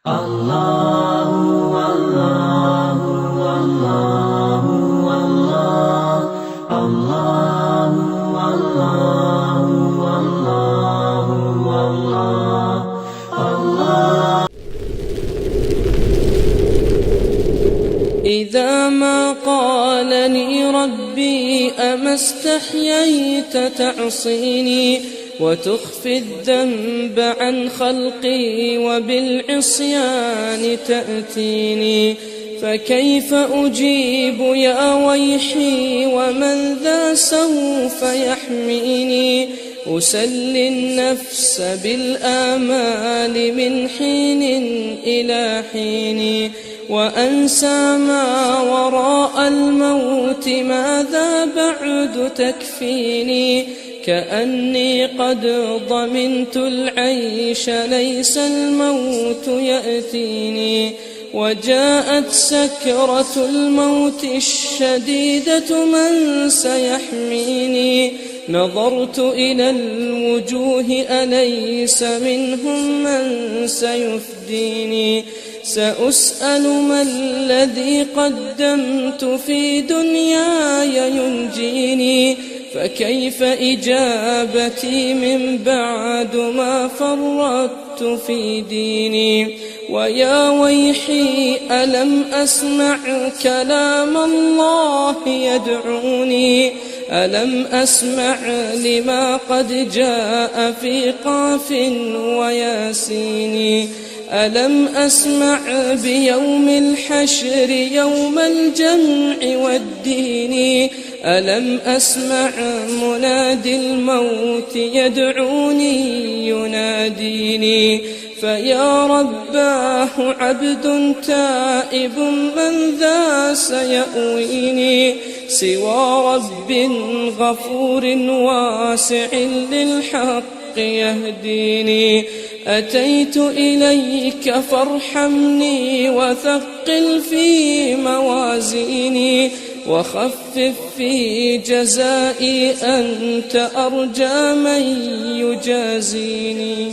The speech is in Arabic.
الله والله والله والله الله والله والله والله الله. إذا ما قالني ربي أما استحييت تعصيني وتخفي الذنب عن خلقي وبالعصيان تأتيني، فكيف أجيب يا ويحي ومن ذا سوف يحميني؟ أسلي النفس بالآمال من حين إلى حين، وأنسى ما وراء الموت ماذا بعد تكفيني؟ كأني قد ضمنت العيش ليس الموت يأتيني، وجاءت سكرة الموت الشديدة من سيحميني؟ نظرت إلى الوجوه أليس منهم من سيفديني؟ سأسأل ما الذي قدمت في دنياي ينجيني؟ فكيف إجابتي من بعد ما فرطت في ديني؟ ويا ويحي ألم أسمع كلام الله يدعوني؟ ألم أسمع لما قد جاء في قاف وياسين؟ ألم أسمع بيوم الحشر يوم الجمع والدين؟ ألم أسمع منادي الموت يدعوني يناديني؟ فيا رباه عبد تائب من ذا سيأويني؟ سوى رب غفور واسع للحق يهديني. أتيت إليك فارحمني وثقل في موازيني، وخفف في جزائي أنت أرجى من يجازيني.